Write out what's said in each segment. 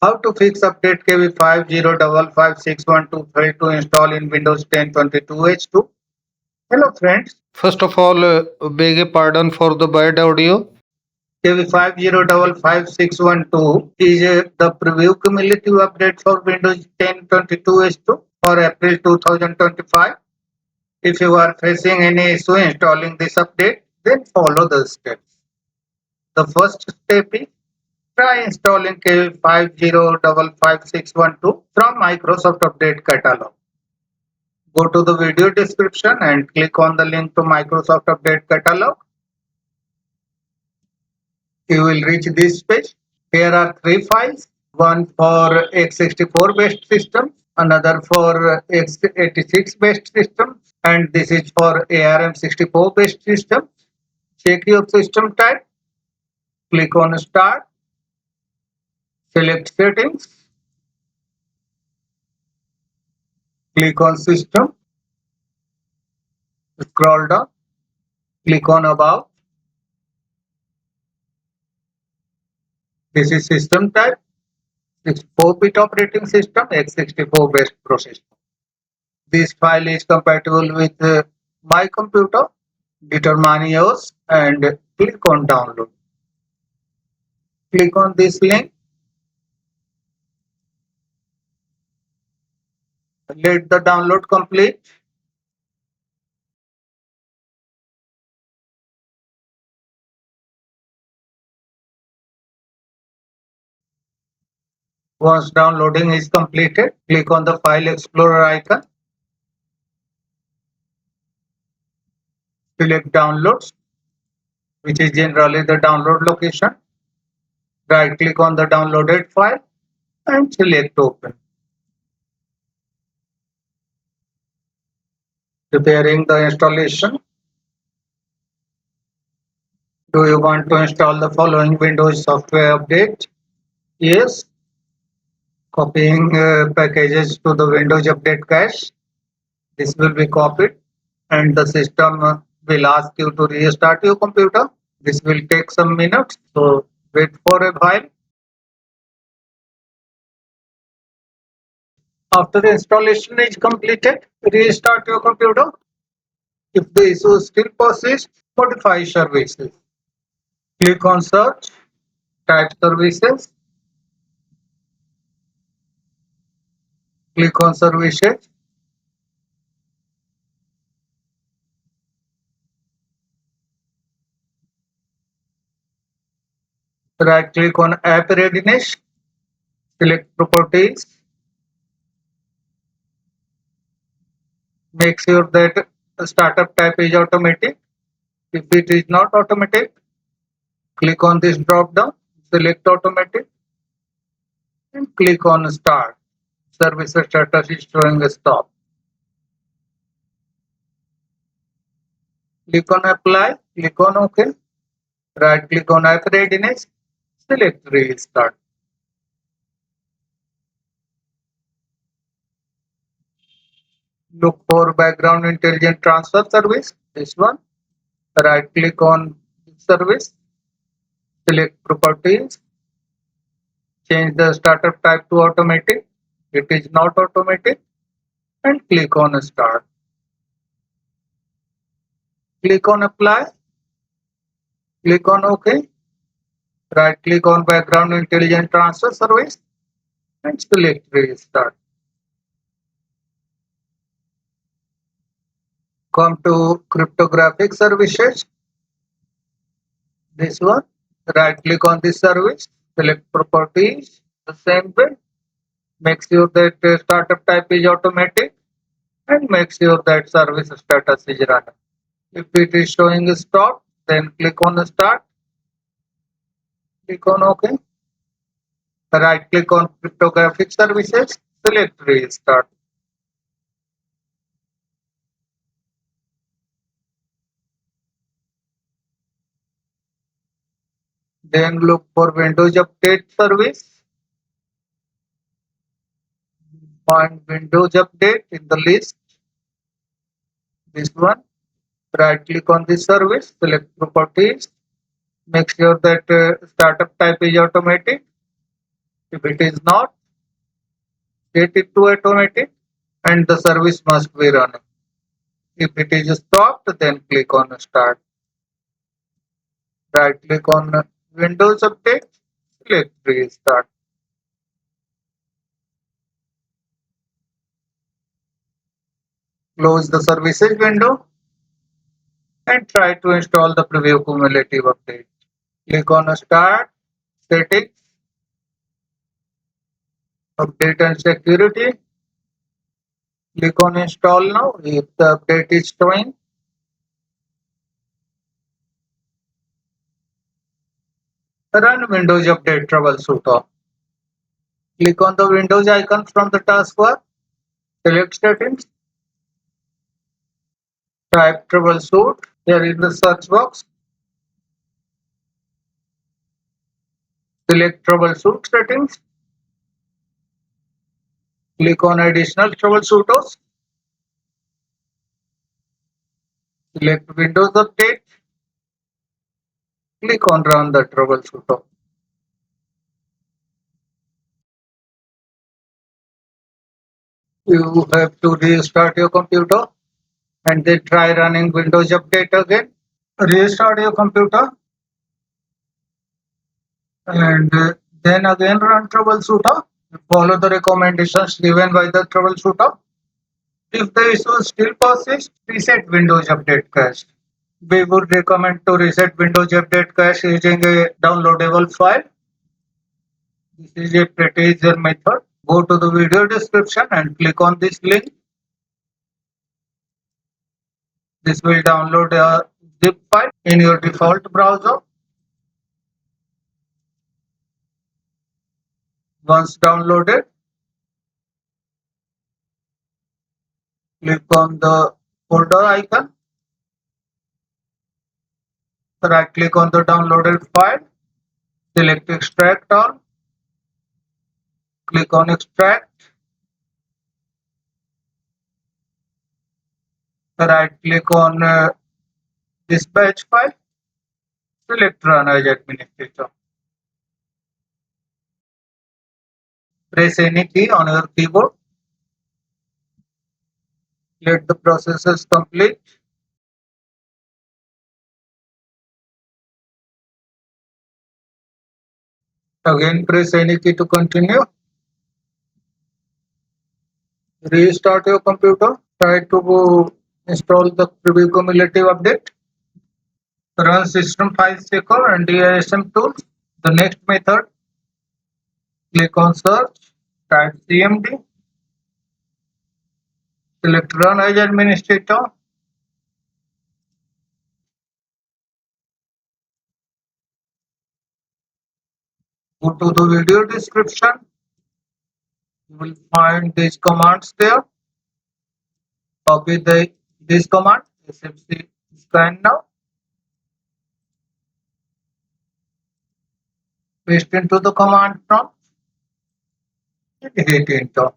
How to fix update KB5055612 failed to install in Windows 10 22H2. Hello friends. First of all, beg a pardon for the bad audio. KB5055612 is the preview cumulative update for Windows 10 22H2 for April 2025. If you are facing any issue installing this update, then follow the steps. The first step is try installing KB5055612 from Microsoft Update Catalog. Go to the video description and click on the link to Microsoft Update Catalog. You will reach this page. Here are three files, one for x64 based system, another for x86 based system, and this is for ARM64 based system. Check your system type, click on Start, select Settings, click on System, scroll down, click on About. This is system type, 64-bit operating system, x64 based processor. This file is compatible with my computer. Determine yours and click on download. Click on this link. Let the download complete. Once downloading is completed, click on the File Explorer icon. Select Downloads, which is generally the download location. Right click on the downloaded file and select Open. Preparing the installation. Do you want to install the following Windows software update? Yes. Copying packages to the Windows Update cache. This will be copied and the system will ask you to restart your computer. This will take some minutes, so wait for a while. After the installation is completed, restart your computer. If the issue still persists, modify services. Click on Search, type Services, click on Services, right click on App Readiness, select Properties, make sure that the startup type is automatic. If it is not automatic, click on this drop down, select Automatic and click on Start. Service status is showing a stop. Click on Apply, click on OK. Right click on App Readiness, select Restart. Look for Background Intelligent Transfer Service, this one. Right click on Service, select Properties, change the startup type to Automatic. It is not automatic and click on Start. Click on Apply, click on OK. Right click on Background Intelligent Transfer Service and select Restart. Come to Cryptographic Services. This one. Right click on this service, select Properties, the same way. Make sure that startup type is automatic and make sure that service status is running. If it is showing a stop, then click on the Start. Click on OK. Right click on Cryptographic Services, select Restart. Then look for Windows Update service. Find Windows Update in the list. This one. Right click on this service, select Properties. Make sure that startup type is automatic. If it is not, set it to automatic and the service must be running. If it is stopped, then click on Start. Right click on Windows Update, select Restart. Close the services window and try to install the preview cumulative update. Click on Start, Settings, Update and Security. Click on Install now if the update is showing. Run Windows Update Troubleshooter. Click on the Windows icon from the taskbar. Select Settings. Type Troubleshoot here in the search box. Select Troubleshoot Settings. Click on Additional Troubleshooters. Select Windows Update. Click on Run the Troubleshooter. You have to restart your computer and then try running Windows Update again. Restart your computer and then again run Troubleshooter. Follow the recommendations given by the Troubleshooter. If the issue still persists, reset Windows Update cache. We would recommend to reset Windows Update cache using a downloadable file. This is a pretty easy method. Go to the video description and click on this link. This will download a zip file in your default browser. Once downloaded, click on the folder icon. Right click on the downloaded file. Select Extract All. Click on Extract. Right click on Dispatch file. Select Run as Administrator. Press any key on your keyboard. Let the processes complete. Again press any key to continue. Restart your computer. Try to install the preview cumulative update. Run system file checker and DISM tools. The next method, click on search, type CMD, select run as administrator. Go to the video description. You will find these commands there. Copy this command, SFC scannow. Paste into the command prompt and hit enter.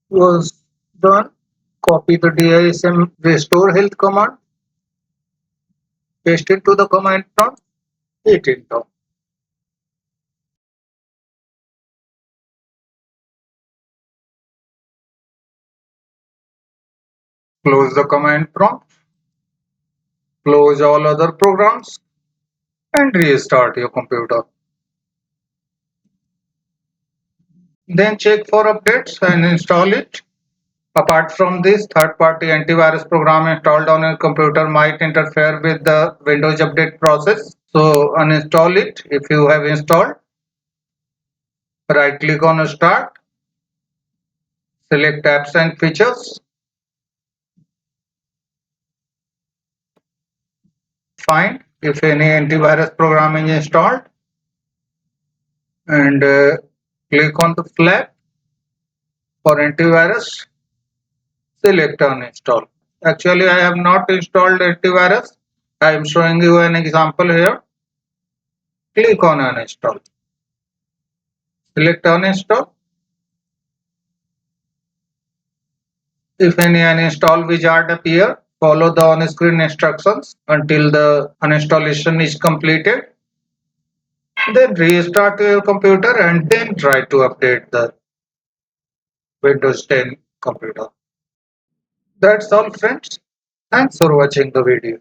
Was done. Copy the DISM restore health command. Paste into the command prompt. Hit enter. Close the command prompt. Close all other programs and restart your computer. Then check for updates and install it. Apart from this, third-party antivirus program installed on your computer might interfere with the Windows update process. So uninstall it if you have installed. Right click on Start. Select Apps and Features. Find if any antivirus program is installed and click on the flag for antivirus. Select Uninstall. Actually, I have not installed antivirus. I am showing you an example here. Click on Uninstall. Select Uninstall. If any uninstall wizard appear, Follow the on-screen instructions until the uninstallation is completed. Then restart your computer and then try to update the Windows 10 computer. That's all friends. Thanks for watching the video.